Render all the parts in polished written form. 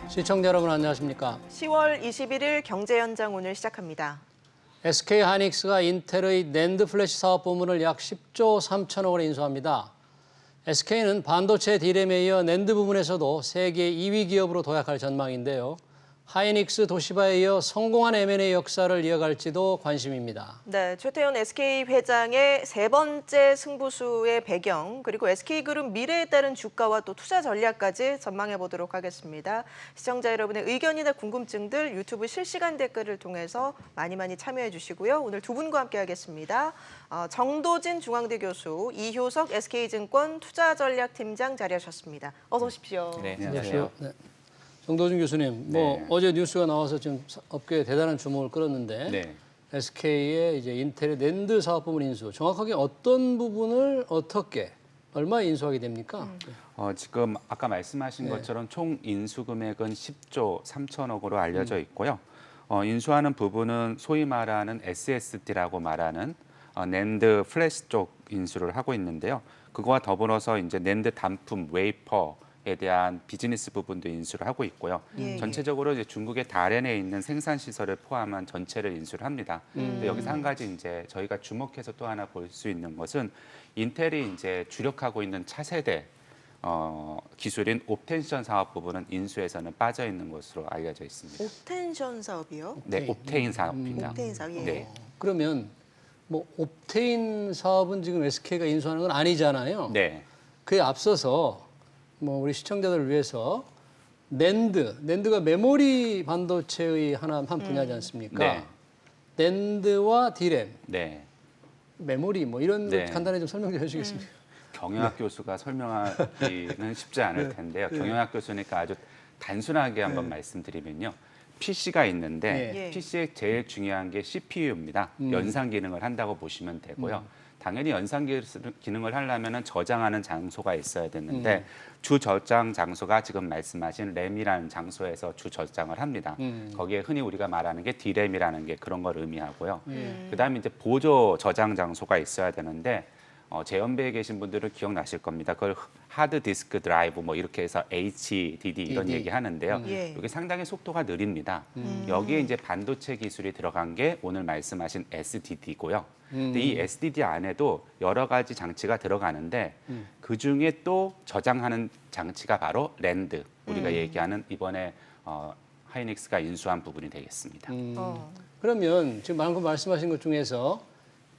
시청자 여러분 안녕하십니까? 10월 21일 경제현장 오늘 시작합니다. SK하이닉스가 인텔의 낸드 플래시 사업 부문을 약 10조 3천억 원에 인수합니다. SK는 반도체 D램에 이어 낸드 부문에서도 세계 2위 기업으로 도약할 전망인데요. 하이닉스, 도시바에 이어 성공한 M&A 역사를 이어갈지도 관심입니다. 네, 최태원 SK 회장의 세 번째 승부수의 배경, 그리고 SK그룹 미래에 따른 주가와 또 투자 전략까지 전망해 보도록 하겠습니다. 시청자 여러분의 의견이나 궁금증들 유튜브 실시간 댓글을 통해서 많이 참여해 주시고요. 오늘 두 분과 함께 하겠습니다. 정도진 중앙대 교수, 이효석 SK증권 투자전략팀장 자리하셨습니다. 어서 오십시오. 네, 안녕하세요. 네. 정도준 교수님, 네. 어제 뉴스가 나와서 지금 업계에 대단한 주목을 끌었는데 네. SK의 이제 인텔의 낸드 사업 부문 인수, 정확하게 어떤 부분을 어떻게 얼마 인수하게 됩니까? 지금 아까 말씀하신 네. 것처럼 총 인수 금액은 10조 3천억으로 알려져 있고요. 인수하는 부분은 소위 말하는 SSD라고 말하는 낸드 플래시 쪽 인수를 하고 있는데요. 그거와 더불어서 이제 낸드 단품 웨이퍼에 대한 비즈니스 부분도 인수를 하고 있고요. 전체적으로 이제 중국의 다롄에 있는 생산 시설을 포함한 전체를 인수를 합니다. 근데 여기서 한 가지 이제 저희가 주목해서 또 하나 볼 수 있는 것은 인텔이 이제 주력하고 있는 차세대 기술인 옵텐션 사업 부분은 인수에서는 빠져 있는 것으로 알려져 있습니다. 옵텐션 사업이요? 네, 옵테인 사업입니다. 옵테인 사업, 예. 네. 그러면 뭐 옵테인 사업은 지금 SK가 인수하는 건 아니잖아요. 네. 그에 앞서서 뭐 우리 시청자들을 위해서 낸드가 메모리 반도체의 한 분야지 않습니까? 네. 낸드와 D램, 네. 메모리 뭐 이런 네. 것 간단히 좀 설명 좀 해주시겠습니까? 경영학 교수가 설명하기는 쉽지 않을 텐데요. 경영학 교수니까 아주 단순하게 한번 말씀드리면요. PC가 있는데 네. PC의 제일 중요한 게 CPU입니다. 연산 기능을 한다고 보시면 되고요. 당연히 연산 기능을 하려면 저장하는 장소가 있어야 되는데 주 저장 장소가 지금 말씀하신 램이라는 장소에서 주 저장을 합니다. 거기에 흔히 우리가 말하는 게 D램이라는 게 그런 걸 의미하고요. 그다음에 이제 보조 저장 장소가 있어야 되는데 제 연배에 계신 분들은 기억나실 겁니다. 그걸 하드 디스크 드라이브 뭐 이렇게 해서 HDD 이런 얘기 하는데요. 예. 이게 상당히 속도가 느립니다. 여기에 이제 반도체 기술이 들어간 게 오늘 말씀하신 SDD고요. 근데 이 SDD 안에도 여러 가지 장치가 들어가는데 그 중에 또 저장하는 장치가 바로 랜드. 우리가 얘기하는 이번에 하이닉스가 인수한 부분이 되겠습니다. 그러면 지금 방금 말씀하신 것 중에서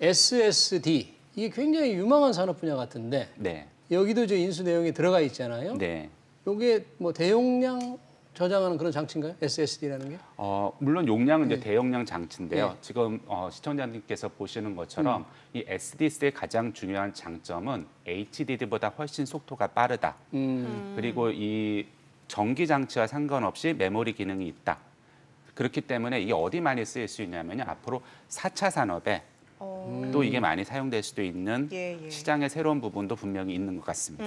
SSD 이게 굉장히 유망한 산업 분야 같은데 네. 여기도 저 인수 내용이 들어가 있잖아요. 네. 이게 뭐 대용량 저장하는 그런 장치인가요? SSD라는 게? 물론 용량은 이제 대용량 장치인데요. 네. 지금 시청자님께서 보시는 것처럼 이 SSD의 가장 중요한 장점은 HDD보다 훨씬 속도가 빠르다. 그리고 이 전기 장치와 상관없이 메모리 기능이 있다. 그렇기 때문에 이게 어디 많이 쓰일 수 있냐면요. 앞으로 4차 산업에 또 이게 많이 사용될 수도 있는 시장의 새로운 부분도 분명히 있는 것 같습니다.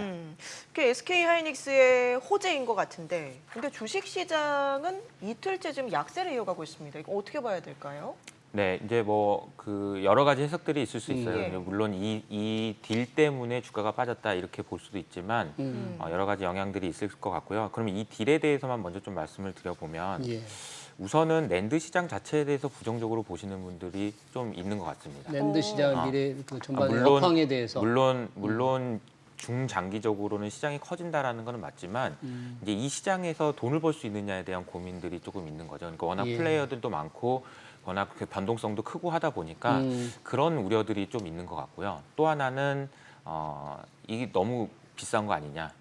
그게 SK 하이닉스의 호재인 것 같은데, 근데 주식 시장은 이틀째 지금 약세를 이어가고 있습니다. 이거 어떻게 봐야 될까요? 네, 이제 뭐 그 여러 가지 해석들이 있을 수 있어요. 예. 물론 이 딜 때문에 주가가 빠졌다 이렇게 볼 수도 있지만 여러 가지 영향들이 있을 것 같고요. 그러면 이 딜에 대해서만 먼저 좀 말씀을 드려보면 예. 우선은 낸드 시장 자체에 대해서 부정적으로 보시는 분들이 좀 있는 것 같습니다. 랜드 시장 미래 그 전반의 업황에 대해서 물론 중장기적으로는 시장이 커진다라는 것은 맞지만 이제 이 시장에서 돈을 벌 수 있느냐에 대한 고민들이 조금 있는 거죠. 그러니까 워낙 예. 플레이어들도 많고 워낙 그 변동성도 크고 하다 보니까 그런 우려들이 좀 있는 것 같고요. 또 하나는 이게 너무 비싼 거 아니냐.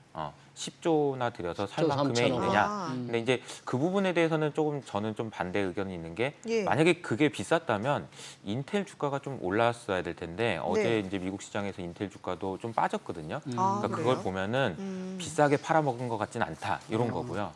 10조나 들여서 살 10조 만큼에 3천억. 있느냐. 근데 이제 그 부분에 대해서는 조금 저는 좀 반대 의견이 있는 게 예. 만약에 그게 비쌌다면 인텔 주가가 좀 올랐어야 될 텐데 어제 이제 미국 시장에서 인텔 주가도 좀 빠졌거든요. 그러니까 그걸 그래요? 보면은 비싸게 팔아먹은 것 같지는 않다 이런 거고요.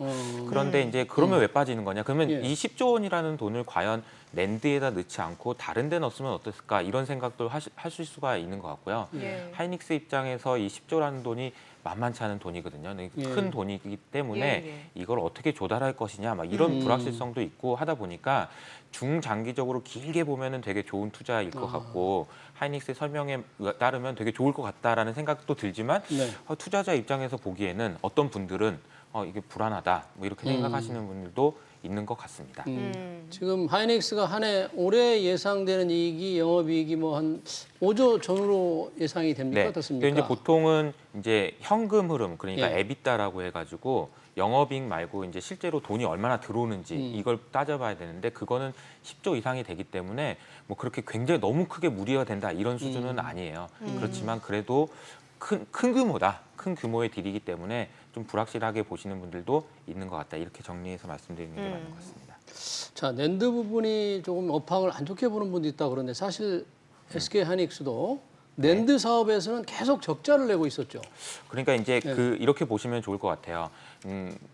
그런데 이제 그러면 왜 빠지는 거냐? 그러면 예. 이 10조 원이라는 돈을 과연 랜드에다 넣지 않고 다른 데 넣었으면 어땠을까 이런 생각도 하실 수가 있는 것 같고요. 예. 하이닉스 입장에서 이 10조라는 돈이 만만치 않은 돈이거든요. 큰 돈이기 때문에 이걸 어떻게 조달할 것이냐 막 이런 불확실성도 있고 하다 보니까 중장기적으로 길게 보면은 되게 좋은 투자일 것 같고 하이닉스의 설명에 따르면 되게 좋을 것 같다라는 생각도 들지만 네. 투자자 입장에서 보기에는 어떤 분들은 이게 불안하다 뭐 이렇게 생각하시는 분들도 있는 것 같습니다. 지금 하이닉스가 한 해 올해 예상되는 이익이 영업이익이 뭐 한 5조 전후로 예상이 됩니까? 네. 어떻습니까? 근데 이제 보통은 이제 현금 흐름 그러니까 예. 에비타라고 해가지고 영업이익 말고 이제 실제로 돈이 얼마나 들어오는지 이걸 따져봐야 되는데 그거는 10조 이상이 되기 때문에 뭐 그렇게 굉장히 너무 크게 무리가 된다 이런 수준은 아니에요. 그렇지만 그래도 큰 규모의 딜이기 때문에 좀 불확실하게 보시는 분들도 있는 것 같다 이렇게 정리해서 말씀드리는 게 맞는 것 같습니다. 자, 낸드 부분이 조금 업황을 안 좋게 보는 분도 있다 그러는데 사실 SK 하이닉스도 낸드 사업에서는 계속 적자를 내고 있었죠. 그러니까 이제 네. 이렇게 보시면 좋을 것 같아요.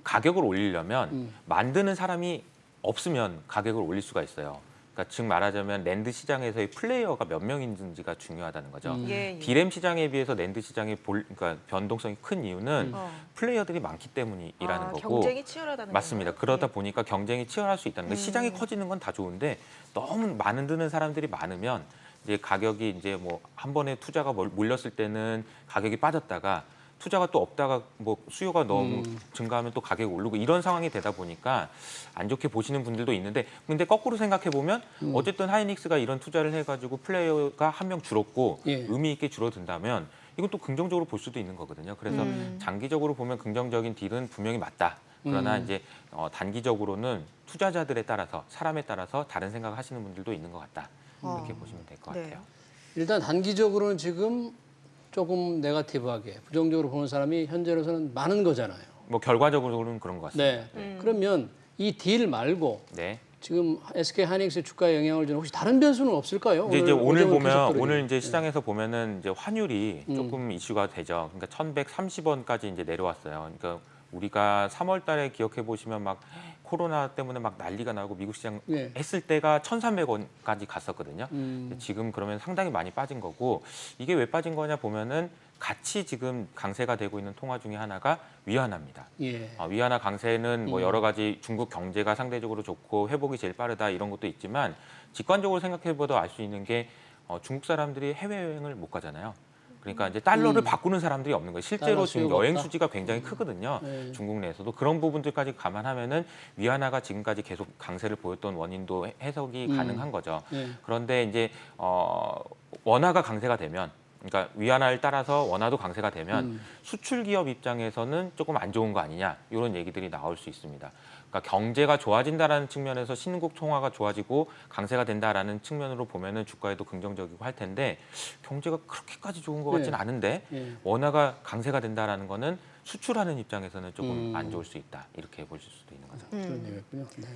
가격을 올리려면 만드는 사람이 없으면 가격을 올릴 수가 있어요. 그러니까 즉 말하자면 낸드 시장에서의 플레이어가 몇 명인지가 중요하다는 거죠. 예, 예. 디램 시장에 비해서 낸드 시장의 그러니까 변동성이 큰 이유는 플레이어들이 많기 때문이라는 거고. 경쟁이 치열하다는 맞습니다. 건가요? 그러다 예. 보니까 경쟁이 치열할 수 있다는 거예요. 시장이 커지는 건 다 좋은데 너무 드는 사람들이 많으면 이제 가격이 이제 뭐 한 번에 투자가 몰렸을 때는 가격이 빠졌다가 투자가 또 없다가 뭐 수요가 너무 증가하면 또 가격이 오르고 이런 상황이 되다 보니까 안 좋게 보시는 분들도 있는데 근데 거꾸로 생각해 보면 어쨌든 하이닉스가 이런 투자를 해가지고 플레이어가 한 명 줄었고 예. 의미 있게 줄어든다면 이건 또 긍정적으로 볼 수도 있는 거거든요. 그래서 장기적으로 보면 긍정적인 딜은 분명히 맞다. 그러나 이제 단기적으로는 투자자들에 따라서 사람에 따라서 다른 생각을 하시는 분들도 있는 것 같다. 이렇게 보시면 될 것 네. 같아요. 일단 단기적으로는 지금 조금 네거티브하게 부정적으로 보는 사람이 현재로서는 많은 거잖아요. 뭐 결과적으로는 그런 것 같습니다. 네. 그러면 이 딜 말고 네. 지금 SK 하이닉스 주가에 영향을 주는 혹시 다른 변수는 없을까요? 근데 이제 오늘 어제는 계속 보면 떨어지고. 오늘 이제 시장에서 보면은 이제 환율이 조금 이슈가 되죠. 그러니까 1,130원까지 이제 내려왔어요. 그러니까 우리가 3월 달에 기억해 보시면 막 코로나 때문에 막 난리가 나고 미국 시장 네. 했을 때가 1,300원까지 갔었거든요. 지금 그러면 상당히 많이 빠진 거고 이게 왜 빠진 거냐 보면은 같이 지금 강세가 되고 있는 통화 중에 하나가 위안화입니다. 예. 위안화 강세는 뭐 여러 가지 중국 경제가 상대적으로 좋고 회복이 제일 빠르다 이런 것도 있지만 직관적으로 생각해봐도 알 수 있는 게 중국 사람들이 해외여행을 못 가잖아요. 그러니까 이제 달러를 바꾸는 사람들이 없는 거예요. 실제로 달러 지금 수요가 여행 없다? 수지가 굉장히 크거든요. 네. 중국 내에서도 그런 부분들까지 감안하면은 위안화가 지금까지 계속 강세를 보였던 원인도 해석이 가능한 거죠. 네. 그런데 이제 원화가 강세가 되면 그러니까 위안화를 따라서 원화도 강세가 되면 수출 기업 입장에서는 조금 안 좋은 거 아니냐 이런 얘기들이 나올 수 있습니다. 그러니까 경제가 좋아진다라는 측면에서 신국 통화가 좋아지고 강세가 된다라는 측면으로 보면은 주가에도 긍정적이고 할 텐데 경제가 그렇게까지 좋은 것 같지는 네. 않은데 예. 원화가 강세가 된다라는 거는 수출하는 입장에서는 조금 안 좋을 수 있다 이렇게 보실 수도 있는 거죠. 그런 얘기였군요. 네.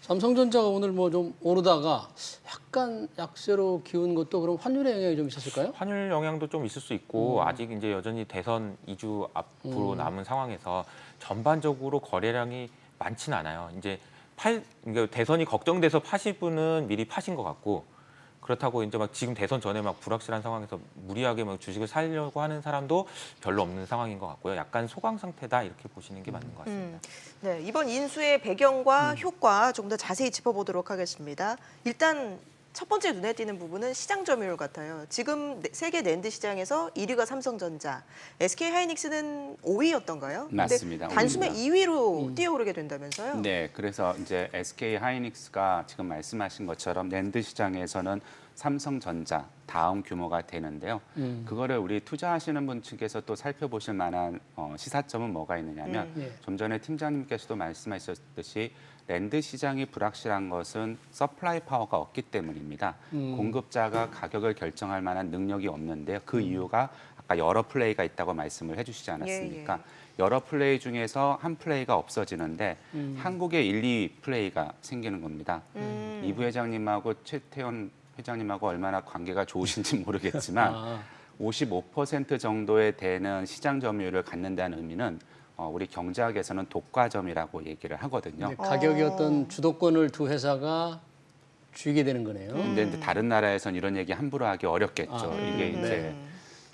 삼성전자가 오늘 뭐 좀 오르다가 약간 약세로 기운 것도 그럼 환율의 영향이 좀 있었을까요? 환율 영향도 좀 있을 수 있고 아직 이제 여전히 대선 2주 앞으로 남은 상황에서 전반적으로 거래량이 많지는 않아요. 이제 그러니까 대선이 걱정돼서 파실 분은 미리 파신 것 같고 그렇다고 이제 막 지금 대선 전에 막 불확실한 상황에서 무리하게 막 주식을 사려고 하는 사람도 별로 없는 상황인 것 같고요. 약간 소강 상태다 이렇게 보시는 게 맞는 것 같습니다. 네, 이번 인수의 배경과 효과 조금 더 자세히 짚어보도록 하겠습니다. 일단 첫 번째 눈에 띄는 부분은 시장 점유율 같아요. 지금 세계 낸드 시장에서 1위가 삼성전자, SK 하이닉스는 5위였던가요? 맞습니다. 단숨에 5위입니다. 2위로 뛰어오르게 된다면서요? 네, 그래서 이제 SK 하이닉스가 지금 말씀하신 것처럼 낸드 시장에서는 삼성전자 다음 규모가 되는데요. 그거를 우리 투자하시는 분 측에서 또 살펴보실 만한 시사점은 뭐가 있느냐면 예. 좀 전에 팀장님께서도 말씀하셨듯이 랜드 시장이 불확실한 것은 서플라이 파워가 없기 때문입니다. 공급자가 가격을 결정할 만한 능력이 없는데요. 그 이유가 아까 여러 플레이가 있다고 말씀을 해주시지 않았습니까? 여러 플레이 중에서 한 플레이가 없어지는데 한국의 1, 2 플레이가 생기는 겁니다. 이 부회장님하고 최태원 회장님하고 얼마나 관계가 좋으신지 모르겠지만 55% 정도에 되는 시장 점유율을 갖는다는 의미는 우리 경제학에서는 독과점이라고 얘기를 하거든요. 네, 가격이 어떤 주도권을 두 회사가 쥐게 되는 거네요. 근데 이제 다른 나라에선 이런 얘기 함부로 하기 어렵겠죠. 아, 이게 네. 이제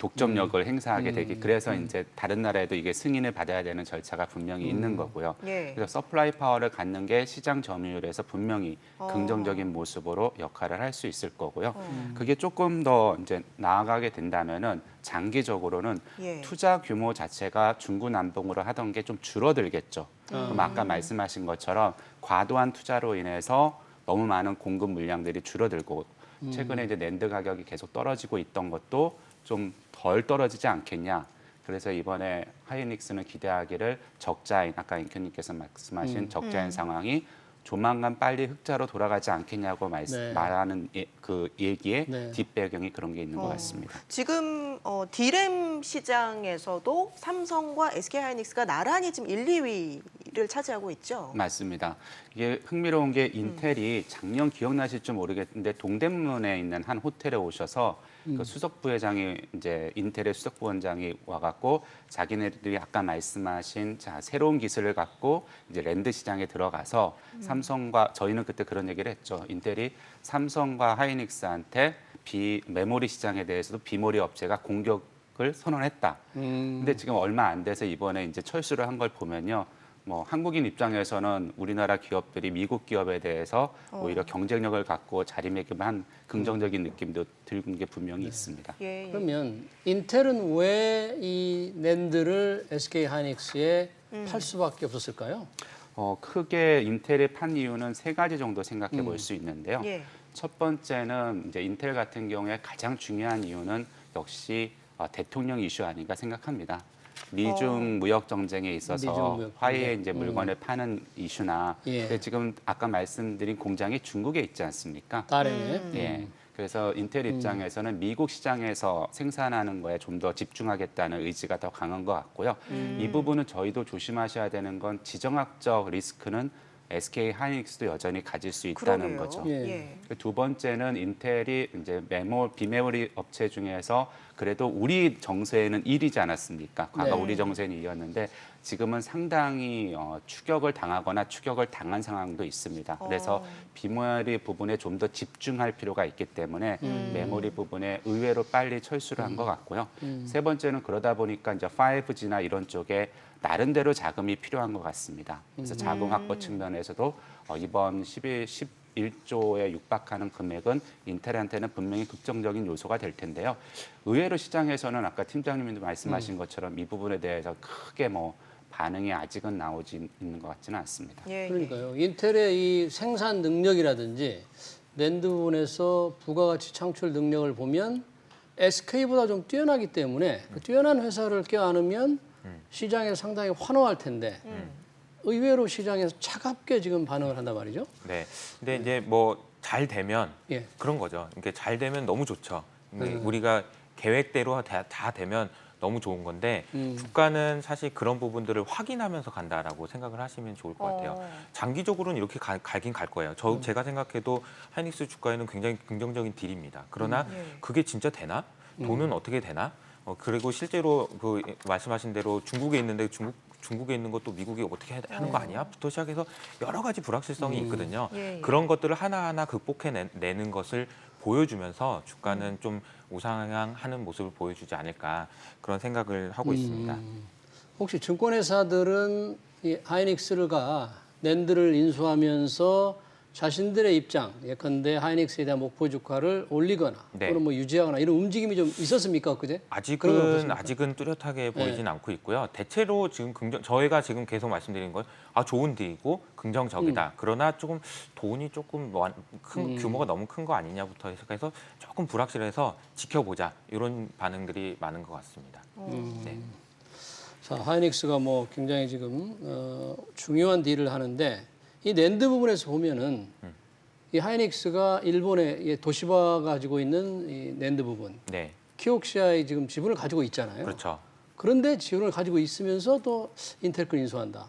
독점력을 행사하게 되기 그래서 이제 다른 나라에도 이게 승인을 받아야 되는 절차가 분명히 있는 거고요. 예. 그래서 서플라이 파워를 갖는 게 시장 점유율에서 분명히 긍정적인 모습으로 역할을 할 수 있을 거고요. 그게 조금 더 이제 나아가게 된다면은 장기적으로는 예. 투자 규모 자체가 중구난방으로 하던 게 좀 줄어들겠죠. 그럼 아까 말씀하신 것처럼 과도한 투자로 인해서 너무 많은 공급 물량들이 줄어들고 최근에 이제 낸드 가격이 계속 떨어지고 있던 것도 좀 덜 떨어지지 않겠냐. 그래서 이번에 하이닉스는 기대하기를 적자인 아까 임현님께서 말씀하신 적자인 상황이 조만간 빨리 흑자로 돌아가지 않겠냐고 네. 말하는 그 얘기에 네. 뒷배경이 그런 게 있는 것 같습니다. 지금 D램 시장에서도 삼성과 SK하이닉스가 나란히 지금 1, 2위를 차지하고 있죠. 맞습니다. 이게 흥미로운 게 인텔이 작년 기억나실지 모르겠는데 동대문에 있는 한 호텔에 오셔서 그 수석 부회장이 이제 인텔의 수석 부원장이 와갖고 자기네들이 아까 말씀하신 새로운 기술을 갖고 이제 랜드 시장에 들어가서 삼성과 저희는 그때 그런 얘기를 했죠. 인텔이 삼성과 하이닉스한테 메모리 시장에 대해서도 비모리 업체가 공격을 선언했다. 근데 지금 얼마 안 돼서 이번에 이제 철수를 한 걸 보면요. 뭐 한국인 입장에서는 우리나라 기업들이 미국 기업에 대해서 오히려 경쟁력을 갖고 자리매김한 긍정적인 느낌도 들은 게 분명히 있습니다. 예, 예. 그러면 인텔은 왜 이 낸드를 SK 하이닉스에 팔 수밖에 없었을까요? 크게 인텔에 판 이유는 세 가지 정도 생각해 볼 수 있는데요. 예. 첫 번째는 이제 인텔 같은 경우에 가장 중요한 이유는 역시 대통령 이슈 아닌가 생각합니다. 미중 무역 정쟁에 있어서 미중 무역 화해의 정쟁. 이제 물건을 파는 이슈나 예. 근데 지금 아까 말씀드린 공장이 중국에 있지 않습니까? 다른에. 예. 그래서 인텔 입장에서는 미국 시장에서 생산하는 거에 좀 더 집중하겠다는 의지가 더 강한 것 같고요. 이 부분은 저희도 조심하셔야 되는 건 지정학적 리스크는 SK 하이닉스도 여전히 가질 수 있다는 그러게요. 거죠. 예. 예. 두 번째는 인텔이 이제 비메모리 업체 중에서 그래도 우리 정세에는 1위지 않았습니까? 과거 네. 우리 정세는 2위였는데 지금은 상당히 추격을 당하거나 추격을 당한 상황도 있습니다. 그래서 비메모리 부분에 좀 더 집중할 필요가 있기 때문에 메모리 부분에 의외로 빨리 철수를 한 것 같고요. 세 번째는 그러다 보니까 이제 5G나 이런 쪽에 나름대로 자금이 필요한 것 같습니다. 그래서 자금 확보 측면에서도 이번 11조에 육박하는 금액은 인텔한테는 분명히 긍정적인 요소가 될 텐데요. 의외로 시장에서는 아까 팀장님도 말씀하신 것처럼 이 부분에 대해서 크게 뭐 반응이 아직은 나오지 있는 것 같지는 않습니다. 예, 예. 그러니까요. 인텔의 이 생산 능력이라든지 낸드 부분에서 부가가치 창출 능력을 보면 SK보다 좀 뛰어나기 때문에 그 뛰어난 회사를 껴안으면 시장에 상당히 환호할 텐데 의외로 시장에서 차갑게 지금 반응을 한단 말이죠. 네. 근데 이제 뭐 잘 되면 예. 그런 거죠. 이게 잘 되면 너무 좋죠. 근데 우리가 계획대로 다 되면 너무 좋은 건데 주가는 사실 그런 부분들을 확인하면서 간다라고 생각을 하시면 좋을 것 같아요. 장기적으로는 이렇게 갈긴 갈 거예요. 제가 생각해도 하이닉스 주가에는 굉장히 긍정적인 딜입니다. 그러나 그게 진짜 되나? 돈은 어떻게 되나? 그리고 실제로 그 말씀하신 대로 중국에 있는데 중국에 있는 것도 미국이 어떻게 하는 거 아니야? 부터 시작해서 여러 가지 불확실성이 있거든요. 예, 예. 그런 것들을 하나하나 극복해내는 것을 보여주면서 주가는 좀 우상향하는 모습을 보여주지 않을까 그런 생각을 하고 있습니다. 혹시 증권회사들은 이 하이닉스가 낸드를 인수하면서 자신들의 입장, 예컨대 하이닉스에 대한 목표 주가를 올리거나 네. 또는 뭐 유지하거나 이런 움직임이 좀 있었습니까, 그제? 그런 건 없었습니까? 아직은 뚜렷하게 보이진 않고 있고요. 대체로 지금 저희가 지금 계속 말씀드린 건 좋은 딜이고 긍정적이다. 그러나 조금 돈이 조금 규모가 너무 큰 거 아니냐부터 시작해서 조금 불확실해서 지켜보자 이런 반응들이 많은 것 같습니다. 네. 자, 하이닉스가 뭐 굉장히 지금 중요한 딜을 하는데 이 낸드 부분에서 보면은 이 하이닉스가 일본의 도시바 가지고 있는 이 낸드 부분, 네, 키옥시아의 지금 지분을 가지고 있잖아요. 그렇죠. 그런데 지분을 가지고 있으면서 또 인텔 걸 인수한다.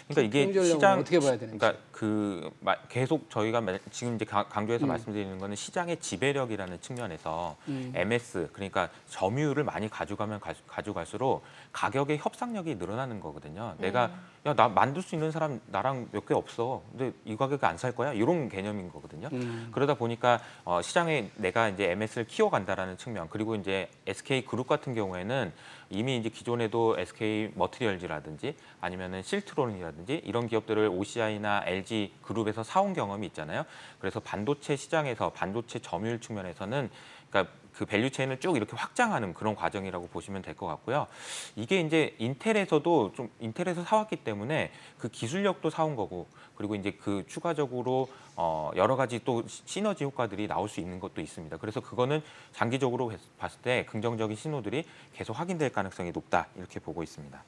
그러니까 이게 경제력은 시장 어떻게 봐야 되는지. 그러니까 계속 저희가 지금 이제 강조해서 말씀드리는 거는 시장의 지배력이라는 측면에서 MS 그러니까 점유율을 많이 가져갈수록 가격의 협상력이 늘어나는 거거든요. 내가 야, 나 만들 수 있는 사람 나랑 몇 개 없어. 근데 이 가격에 안 살 거야? 이런 개념인 거거든요. 그러다 보니까 시장에 내가 이제 MS를 키워간다라는 측면 그리고 이제 SK 그룹 같은 경우에는 이미 이제 기존에도 SK 머티리얼즈라든지 아니면은 실트론이라든지 이런 기업들을 OCI나 LG 그룹에서 사온 경험이 있잖아요. 그래서 반도체 시장에서 반도체 점유율 측면에서는 그러니까 그 밸류체인을 쭉 이렇게 확장하는 그런 과정이라고 보시면 될 것 같고요. 이게 이제 인텔에서도 좀 인텔에서 사왔기 때문에 그 기술력도 사온 거고 그리고 이제 그 추가적으로 여러 가지 또 시너지 효과들이 나올 수 있는 것도 있습니다. 그래서 그거는 장기적으로 봤을 때 긍정적인 신호들이 계속 확인될 가능성이 높다 이렇게 보고 있습니다.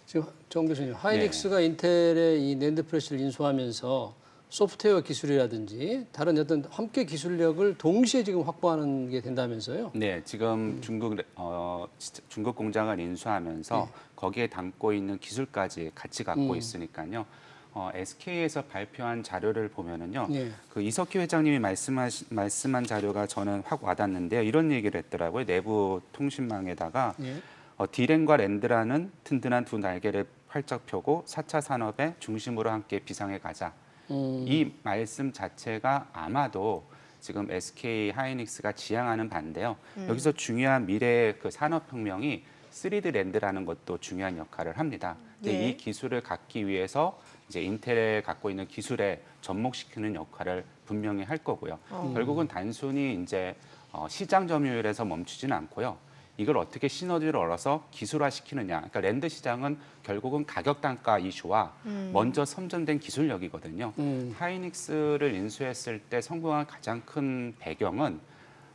지금 정 교수님, 하이닉스가 인텔의 이 낸드 플래시를 인수하면서 소프트웨어 기술이라든지 다른 어떤 함께 기술력을 동시에 지금 확보하는 게 된다면서요? 네, 지금 중국 공장을 인수하면서 거기에 담고 있는 기술까지 같이 갖고 있으니까요. SK에서 발표한 자료를 보면은요, 그 이석희 회장님이 말씀한 자료가 저는 확 와닿는데요. 이런 얘기를 했더라고요. 내부 통신망에다가 디램과 랜드라는 든든한 두 날개를 활짝 펴고 4차 산업의 중심으로 함께 비상해 가자. 이 말씀 자체가 아마도 지금 SK 하이닉스가 지향하는 바인데요. 여기서 중요한 미래의 그 산업혁명이 3D 랜드라는 것도 중요한 역할을 합니다. 근데 이 기술을 갖기 위해서 이제 인텔에 갖고 있는 기술에 접목시키는 역할을 분명히 할 거고요. 결국은 단순히 이제 시장 점유율에서 멈추지는 않고요. 이걸 어떻게 시너지를 얻어서 기술화시키느냐. 그러니까 랜드 시장은 결국은 가격 단가 이슈와 먼저 선점된 기술력이거든요. 하이닉스를 인수했을 때 성공한 가장 큰 배경은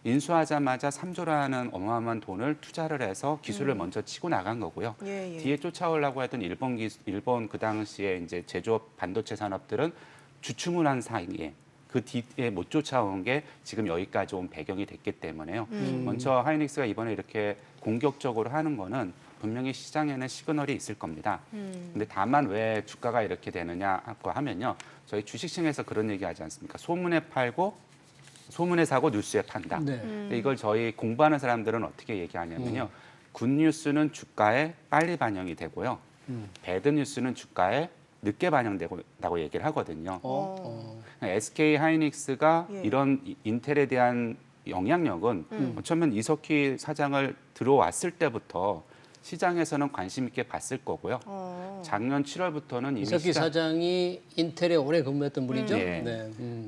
인수하자마자 3조라는 어마어마한 돈을 투자를 해서 기술을 먼저 치고 나간 거고요. 뒤에 쫓아오려고 했던 일본 그 당시에 이제 제조업 반도체 산업들은 주춤을 사이에 그 뒤에 못 쫓아온 게 지금 여기까지 온 배경이 됐기 때문에요. 먼저 하이닉스가 이번에 이렇게 공격적으로 하는 거는 분명히 시장에는 시그널이 있을 겁니다. 근데 다만 왜 주가가 이렇게 되느냐 하면요. 저희 주식시장에서 그런 얘기 하지 않습니까? 소문에 팔고 소문에 사고 뉴스에 판다. 근데 이걸 저희 공부하는 사람들은 어떻게 얘기하냐면요. 굿뉴스는 주가에 빨리 반영이 되고요. 배드뉴스는 주가에 늦게 반영된다고 얘기를 하거든요. SK 하이닉스가 이런 인텔에 대한 영향력은 어쩌면 이석희 사장을 들어왔을 때부터 시장에서는 관심 있게 봤을 거고요. 작년 7월부터는 이미 이석희 사장이 인텔에 오래 근무했던 분이죠.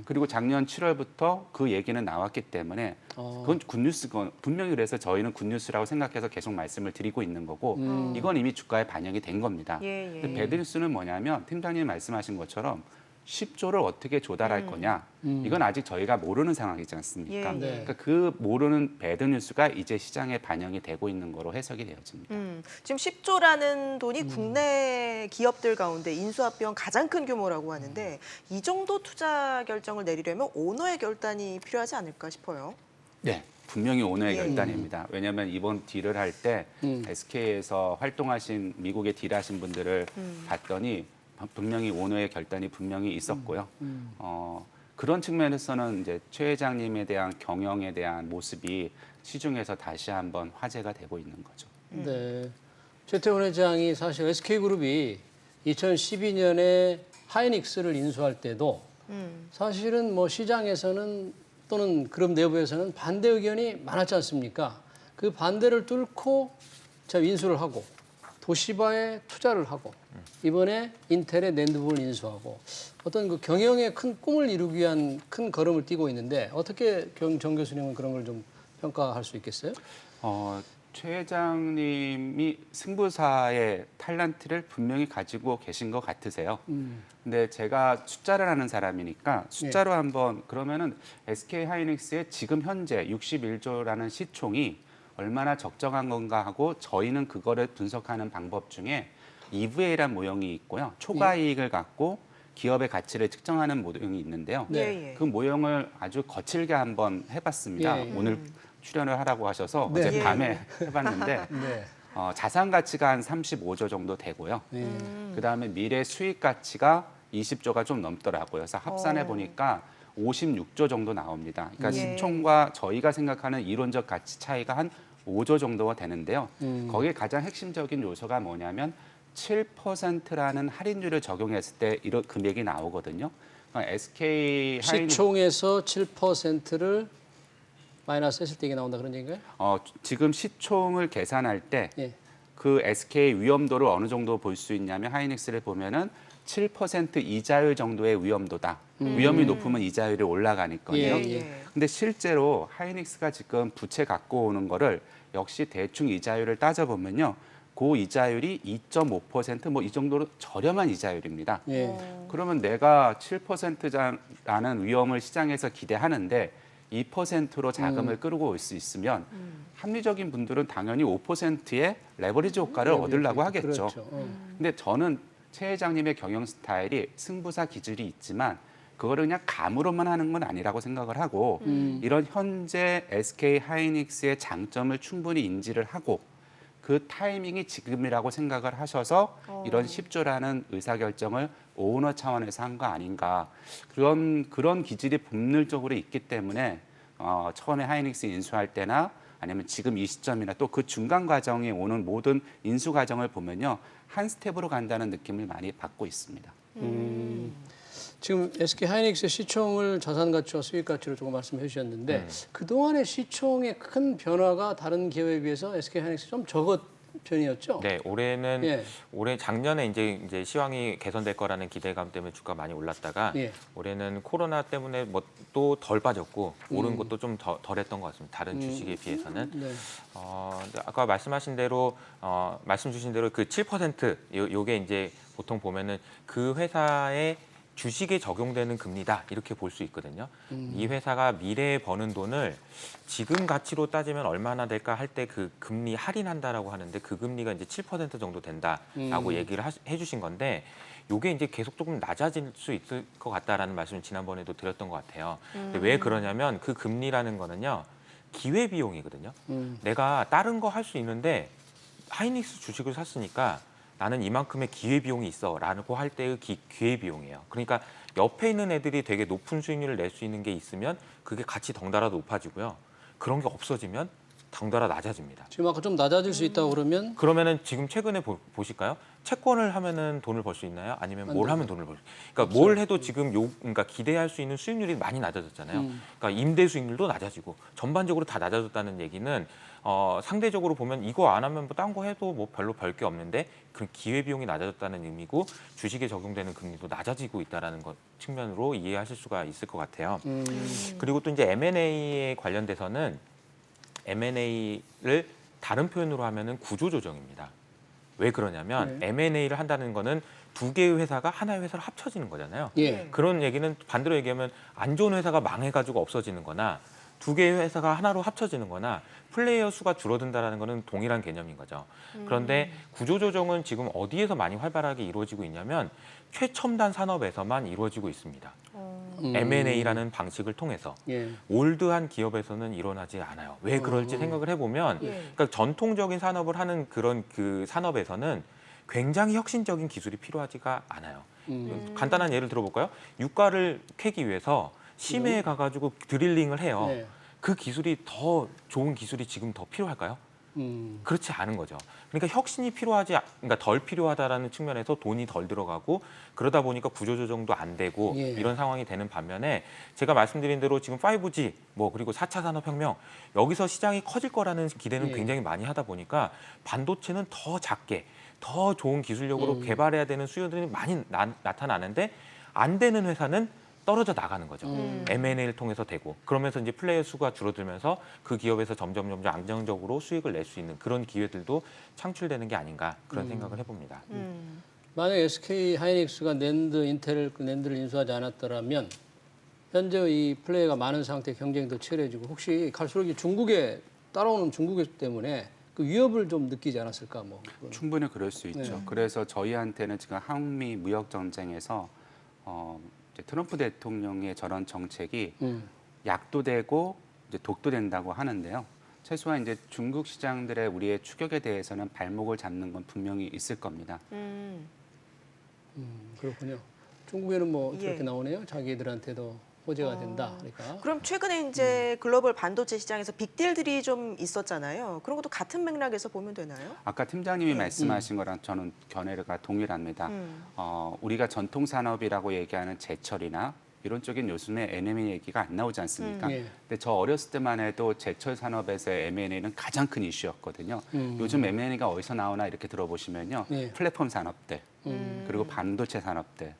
그리고 작년 7월부터 그 얘기는 나왔기 때문에 그건 굿뉴스건 분명히 그래서 저희는 굿뉴스라고 생각해서 계속 말씀을 드리고 있는 거고 이건 이미 주가에 반영이 된 겁니다. 근데 배드뉴스는 뭐냐면 팀장님이 말씀하신 것처럼 10조를 어떻게 조달할 거냐. 이건 아직 저희가 모르는 상황이지 않습니까? 그러니까 그 모르는 배드뉴스가 이제 시장에 반영이 되고 있는 거로 해석이 되어집니다. 지금 10조라는 돈이 국내 기업들 가운데 인수합병 가장 큰 규모라고 하는데 이 정도 투자 결정을 내리려면 오너의 결단이 필요하지 않을까 싶어요. 네. 분명히 오너의 결단입니다. 왜냐하면 이번 딜을 할 때 SK에서 활동하신 미국에 딜하신 분들을 봤더니 분명히 오너의 결단이 분명히 있었고요. 그런 측면에서는 이제 최 회장님에 대한 경영에 대한 모습이 시중에서 다시 한번 화제가 되고 있는 거죠. 네. 최태원 회장이 사실 SK그룹이 2012년에 하이닉스를 인수할 때도 사실은 뭐 시장에서는 또는 그룹 내부에서는 반대 의견이 많았지 않습니까? 그 반대를 뚫고 인수를 하고 도시바에 투자를 하고 이번에 인텔의 낸드 부분을 인수하고 어떤 그 경영의 큰 꿈을 이루기 위한 큰 걸음을 띄고 있는데 어떻게 정 교수님은 그런 걸 좀 평가할 수 있겠어요? 최 회장님이 승부사의 탤런트를 분명히 가지고 계신 것 같으세요. 근데 제가 숫자를 하는 사람이니까 숫자로 한번 그러면은 SK 하이닉스의 지금 현재 61조라는 시총이 얼마나 적정한 건가 하고 저희는 그거를 분석하는 방법 중에 EVA라는 모형이 있고요. 초과 이익을 갖고 기업의 가치를 측정하는 모형이 있는데요. 그 모형을 아주 거칠게 한번 해봤습니다. 오늘 출연을 하라고 하셔서 어제 밤에 해봤는데 자산 가치가 한 35조 정도 되고요. 네. 그다음에 미래 수익 가치가 20조가 좀 넘더라고요. 그래서 합산해 보니까 56조 정도 나옵니다. 그러니까 예. 시총과 저희가 생각하는 이론적 가치 차이가 한 5조 정도가 되는데요. 거기에 가장 핵심적인 요소가 뭐냐면 7%라는 할인율을 적용했을 때 이런 금액이 나오거든요. 그러니까 SK 하이닉스 시총에서 7%를 마이너스 했을 때 이게 나온다 그런 얘기인가요? 지금 시총을 계산할 때 예. 그 SK 위험도를 어느 정도 볼 수 있냐면 하이닉스를 보면은 7% 이자율 정도의 위험도다. 위험이 높으면 이자율이 올라가니까요. 예. 근데 실제로 하이닉스가 지금 부채 갖고 오는 거를 역시 대충 이자율을 따져보면요. 그 이자율이 2.5%뭐 이 정도로 저렴한 이자율입니다. 예. 그러면 내가 7%라는 위험을 시장에서 기대하는데 2%로 자금을 끌고 올 수 있으면 합리적인 분들은 당연히 5%의 레버리지 효과를 얻으려고 하겠죠. 그렇죠. 근데 저는 최 회장님의 경영 스타일이 승부사 기질이 있지만 그거를 그냥 감으로만 하는 건 아니라고 생각을 하고 이런 현재 SK 하이닉스의 장점을 충분히 인지를 하고 그 타이밍이 지금이라고 생각을 하셔서 이런 10조라는 의사결정을 오너 차원에서 한 거 아닌가. 그런 기질이 본능적으로 있기 때문에 처음에 하이닉스 인수할 때나 아니면 지금 이 시점이나 또 그 중간 과정에 오는 모든 인수 과정을 보면요. 한 스텝으로 간다는 느낌을 많이 받고 있습니다. 지금 SK 하이닉스 시총을 자산 가치와 수익 가치로 조금 말씀해 주셨는데 그동안의 시총의 큰 변화가 다른 기업에 비해서 SK 하이닉스 좀 적은 편이었죠? 네, 올해는 예. 올해 작년에 이제 시황이 개선될 거라는 기대감 때문에 주가 많이 올랐다가 예. 올해는 코로나 때문에 뭐 또 덜 빠졌고 오른 것도 좀 덜했던 것 같습니다. 다른 주식에 비해서는. 네. 근데 아까 말씀하신 대로 말씀 주신 대로 그 7% 요게 이제 보통 보면은 그 회사의 주식에 적용되는 금리다 이렇게 볼 수 있거든요. 이 회사가 미래에 버는 돈을 지금 가치로 따지면 얼마나 될까 할 때 그 금리 할인한다라고 하는데 그 금리가 이제 7% 정도 된다라고 얘기를 해주신 건데 이게 이제 계속 조금 낮아질 수 있을 것 같다라는 말씀을 지난번에도 드렸던 것 같아요. 근데 왜 그러냐면 그 금리라는 거는요 기회 비용이거든요. 내가 다른 거 할 수 있는데 하이닉스 주식을 샀으니까 나는 이만큼의 기회 비용이 있어라고 할 때의 기회 비용이에요. 그러니까 옆에 있는 애들이 되게 높은 수익률을 낼 수 있는 게 있으면 그게 같이 덩달아 높아지고요. 그런 게 없어지면 덩달아 낮아집니다. 지금 아까 좀 낮아질 수 있다고 그러면 그러면은 지금 최근에 보실까요? 채권을 하면은 돈을 벌 수 있나요? 아니면 뭘 하면 돈을 벌 수? 그러니까 뭘 해도 지금 그러니까 기대할 수 있는 수익률이 많이 낮아졌잖아요. 그러니까 임대 수익률도 낮아지고 전반적으로 다 낮아졌다는 얘기는 상대적으로 보면 이거 안 하면 뭐 딴 거 해도 뭐 별로 별 게 없는데 그 기회 비용이 낮아졌다는 의미고 주식에 적용되는 금리도 낮아지고 있다라는 것 측면으로 이해하실 수가 있을 것 같아요. 그리고 또 이제 M&A에 관련돼서는 M&A를 다른 표현으로 하면은 구조조정입니다. 왜 그러냐면 M&A를 한다는 거는 두 개의 회사가 하나의 회사로 합쳐지는 거잖아요. 예. 그런 얘기는 반대로 얘기하면 안 좋은 회사가 망해가지고 없어지는 거나 두 개의 회사가 하나로 합쳐지는 거나 플레이어 수가 줄어든다는 거는 동일한 개념인 거죠. 그런데 구조조정은 지금 어디에서 많이 활발하게 이루어지고 있냐면 최첨단 산업에서만 이루어지고 있습니다. M&A라는 방식을 통해서 예. 올드한 기업에서는 일어나지 않아요. 왜 그럴지 생각을 해보면 그러니까 전통적인 산업을 하는 그런 그 산업에서는 굉장히 혁신적인 기술이 필요하지가 않아요. 간단한 예를 들어볼까요? 유가를 캐기 위해서 심해에 가가지고 드릴링을 해요. 네. 그 기술이 더 좋은 기술이 지금 더 필요할까요? 그렇지 않은 거죠. 그러니까 혁신이 그러니까 덜 필요하다라는 측면에서 돈이 덜 들어가고 그러다 보니까 구조조정도 안 되고 예. 이런 상황이 되는 반면에 제가 말씀드린 대로 지금 5G 뭐 그리고 4차 산업혁명 여기서 시장이 커질 거라는 기대는 예. 굉장히 많이 하다 보니까 반도체는 더 작게 더 좋은 기술력으로 개발해야 되는 수요들이 많이 나타나는데 안 되는 회사는 떨어져 나가는 거죠. M&A를 통해서 되고 그러면서 이제 플레이어 수가 줄어들면서 그 기업에서 점점 안정적으로 수익을 낼 수 있는 그런 기회들도 창출되는 게 아닌가 그런 생각을 해봅니다. 만약 SK 하이닉스가 인텔 낸드를 인수하지 않았더라면 현재 이 플레이가 많은 상태 경쟁이 더 치열해지고 혹시 갈수록 이 중국에 따라오는 중국 때문에 그 위협을 좀 느끼지 않았을까 뭐. 충분히 그럴 수 있죠. 그래서 저희한테는 지금 한미 무역 전쟁에서 이제 트럼프 대통령의 저런 정책이 약도 되고 이제 독도 된다고 하는데요. 최소한 이제 중국 시장들의 우리의 추격에 대해서는 발목을 잡는 건 분명히 있을 겁니다. 그렇군요. 중국에는 뭐 예. 그렇게 나오네요. 자기들한테도 호재가 된다. 그러니까. 그럼 최근에 이제 글로벌 반도체 시장에서 빅딜들이 좀 있었잖아요. 그런 것도 같은 맥락에서 보면 되나요? 아까 팀장님이 말씀하신 거랑 저는 견해가 동일합니다. 우리가 전통 산업이라고 얘기하는 제철이나 이런 쪽인 요즘에 M&A 얘기가 안 나오지 않습니까? 예. 근데 저 어렸을 때만 해도 제철 산업에서의 M&A는 가장 큰 이슈였거든요. 요즘 M&A가 어디서 나오나 이렇게 들어보시면요. 예. 플랫폼 산업들, 그리고 반도체 산업들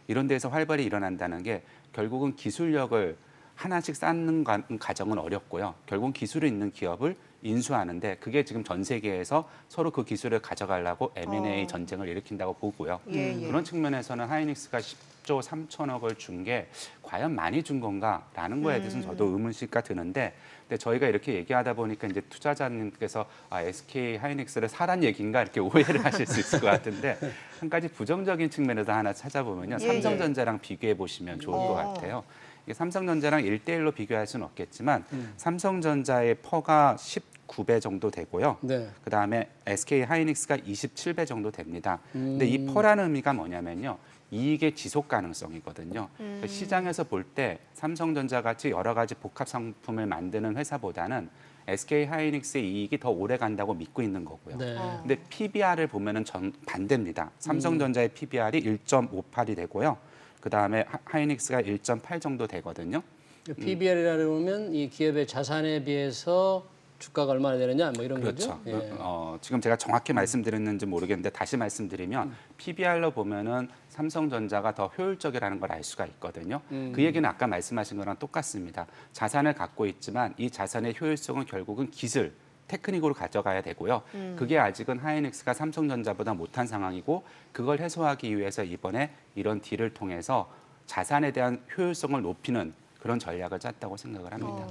이런 데서 활발히 일어난다는 게 결국은 기술력을 하나씩 쌓는 과정은 어렵고요. 결국은 기술이 있는 기업을 인수하는데 그게 지금 전 세계에서 서로 그 기술을 가져가려고 M&A 전쟁을 일으킨다고 보고요. 예, 예. 그런 측면에서는 하이닉스가 10조 3천억을 준 게 과연 많이 준 건가라는 거에 대해서는 저도 의문시가 드는데 근데 저희가 이렇게 얘기하다 보니까 이제 투자자님께서 SK 하이닉스를 사란 얘기인가 이렇게 오해를 하실 수 있을 것 같은데 한 가지 부정적인 측면에서 하나 찾아보면요. 예, 삼성전자랑 비교해 보시면 좋을 것 같아요. 이게 삼성전자랑 1대1로 비교할 수는 없겠지만 삼성전자의 퍼가 19배 정도 되고요. 네. 그다음에 SK 하이닉스가 27배 정도 됩니다. 근데 이 퍼라는 의미가 뭐냐면요. 이익의 지속 가능성이거든요. 그러니까 시장에서 볼 때 삼성전자 같이 여러 가지 복합 상품을 만드는 회사보다는 SK 하이닉스의 이익이 더 오래 간다고 믿고 있는 거고요. 네. 근데 PBR을 보면은 반대입니다. 삼성전자의 PBR이 1.58이 되고요. 그다음에 하이닉스가 1.8 정도 되거든요. PBR이라고 하면 이 기업의 자산에 비해서 주가가 얼마나 되느냐 뭐 이런 그렇죠. 거죠. 예. 지금 제가 정확히 말씀드렸는지 모르겠는데 다시 말씀드리면 PBR로 보면은 삼성전자가 더 효율적이라는 걸 알 수가 있거든요. 그 얘기는 아까 말씀하신 거랑 똑같습니다. 자산을 갖고 있지만 이 자산의 효율성은 결국은 기술, 테크닉으로 가져가야 되고요. 그게 아직은 하이닉스가 삼성전자보다 못한 상황이고 그걸 해소하기 위해서 이번에 이런 딜을 통해서 자산에 대한 효율성을 높이는 그런 전략을 짰다고 생각을 합니다.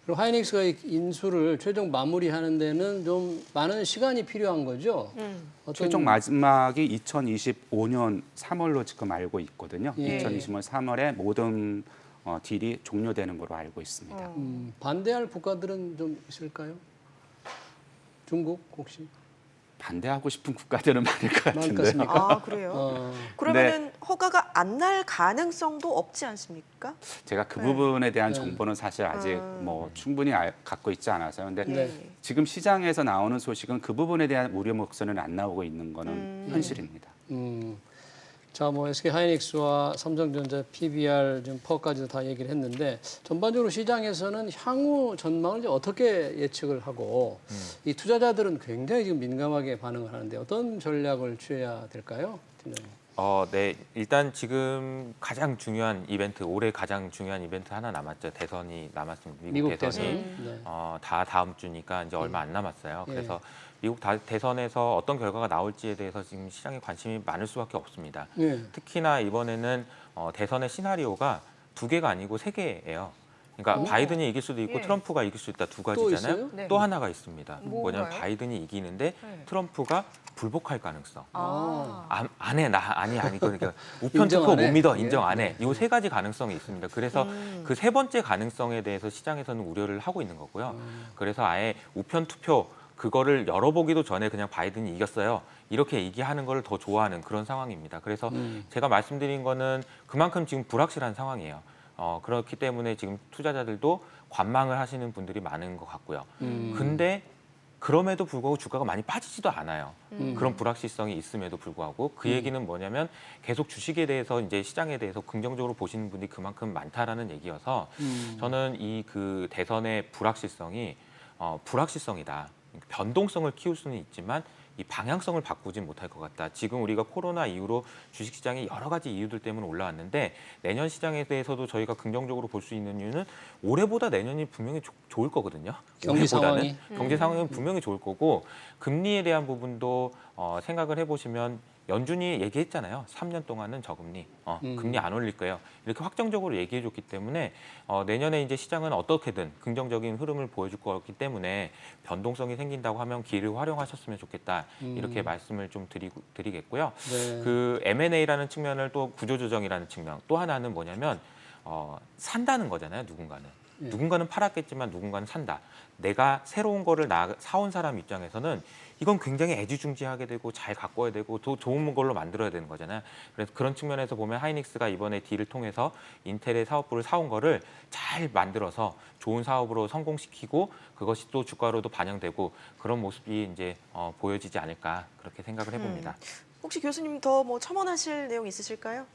그리고 하이닉스가 이 인수를 최종 마무리하는 데는 좀 많은 시간이 필요한 거죠. 어떤 최종 마지막이 2025년 3월로 지금 알고 있거든요. 예. 2025년 3월에 모든 딜이 종료되는 걸로 알고 있습니다. 반대할 국가들은 좀 있을까요? 중국 혹시 반대하고 싶은 국가들은 많을 것 많을 것 같은데. 같습니까? 아, 그래요? 그러면은 허가가 안 날 가능성도 없지 않습니까? 제가 그 부분에 대한 네. 정보는 사실 아직 뭐 충분히 갖고 있지 않아서요. 근데 네. 지금 시장에서 나오는 소식은 그 부분에 대한 우려 목소리는 안 나오고 있는 거는 현실입니다. 자, 뭐 SK 하이닉스와 삼성전자 PBR 지금 퍼까지도 다 얘기를 했는데 전반적으로 시장에서는 향후 전망을 이제 어떻게 예측을 하고 이 투자자들은 굉장히 지금 민감하게 반응을 하는데 어떤 전략을 취해야 될까요, 팀장님? 네. 일단 지금 가장 중요한 이벤트, 올해 가장 중요한 이벤트 하나 남았죠. 대선이 남았습니다. 미국 대선이. 네. 다 다음 주니까 이제 얼마 안 남았어요. 예. 그래서 미국 대선에서 어떤 결과가 나올지에 대해서 지금 시장에 관심이 많을 수밖에 없습니다. 네. 특히나 이번에는 대선의 시나리오가 2개가 아니고 3개예요. 그러니까 바이든이 이길 수도 있고 예. 트럼프가 이길 수 있다 두 있어요? 가지잖아요. 네. 또 하나가 있습니다. 뭔가요? 뭐냐면 바이든이 이기는데 네. 트럼프가 불복할 가능성. 아. 안 해, 아니 그러니까 우편 인정 투표 안 해? 못 믿어, 예. 인정 안 해. 이 3가지 가능성이 있습니다. 그래서 그 3번째 가능성에 대해서 시장에서는 우려를 하고 있는 거고요. 그래서 아예 우편 투표 그거를 열어보기도 전에 그냥 바이든이 이겼어요. 이렇게 얘기하는 걸 더 좋아하는 그런 상황입니다. 그래서 제가 말씀드린 거는 그만큼 지금 불확실한 상황이에요. 그렇기 때문에 지금 투자자들도 관망을 하시는 분들이 많은 것 같고요. 근데 그럼에도 불구하고 주가가 많이 빠지지도 않아요. 그런 불확실성이 있음에도 불구하고 그 얘기는 뭐냐면 계속 주식에 대해서 이제 시장에 대해서 긍정적으로 보시는 분들이 그만큼 많다라는 얘기여서 저는 이 그 대선의 불확실성이 불확실성이다. 변동성을 키울 수는 있지만 이 방향성을 바꾸진 못할 것 같다. 지금 우리가 코로나 이후로 주식시장이 여러 가지 이유들 때문에 올라왔는데 내년 시장에 대해서도 저희가 긍정적으로 볼 수 있는 이유는 올해보다 내년이 분명히 좋을 거거든요. 경기 상황이? 경제 상황은 분명히 좋을 거고 금리에 대한 부분도 생각을 해보시면 연준이 얘기했잖아요. 3년 동안은 저금리, 금리 안 올릴 거예요. 이렇게 확정적으로 얘기해줬기 때문에 내년에 이제 시장은 어떻게든 긍정적인 흐름을 보여줄 거기 때문에 변동성이 생긴다고 하면 기회를 활용하셨으면 좋겠다. 이렇게 말씀을 좀 드리겠고요. 네. 그 M&A라는 측면을 또 구조조정이라는 측면 또 하나는 뭐냐면 산다는 거잖아요. 누군가는. 누군가는 팔았겠지만 누군가는 산다. 내가 새로운 거를 사온 사람 입장에서는 이건 굉장히 애지중지하게 되고 잘 가꿔야 되고 더 좋은 걸로 만들어야 되는 거잖아요. 그래서 그런 측면에서 보면 하이닉스가 이번에 딜을 통해서 인텔의 사업부를 사온 거를 잘 만들어서 좋은 사업으로 성공시키고 그것이 또 주가로도 반영되고 그런 모습이 이제 보여지지 않을까 그렇게 생각을 해봅니다. 혹시 교수님 더 뭐 첨언하실 내용 있으실까요?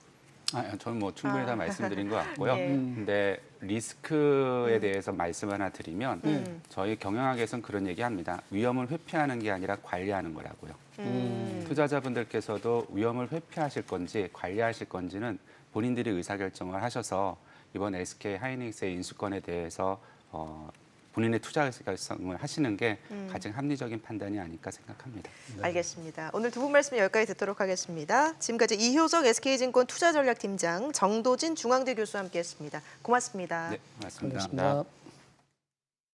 저는 뭐 충분히 다 말씀드린 것 같고요. 예. 근데 리스크에 대해서 말씀 하나 드리면 저희 경영학에서는 그런 얘기합니다. 위험을 회피하는 게 아니라 관리하는 거라고요. 투자자분들께서도 위험을 회피하실 건지 관리하실 건지는 본인들이 의사결정을 하셔서 이번 SK 하이닉스의 인수권에 대해서 본인의 투자 의사결정을 하시는 게 가장 합리적인 판단이 아닐까 생각합니다. 알겠습니다. 오늘 두 분 말씀 여기까지 듣도록 하겠습니다. 지금까지 이효석 SK증권 투자전략팀장, 정도진 중앙대 교수와 함께했습니다. 고맙습니다. 네, 고맙습니다. 고맙습니다.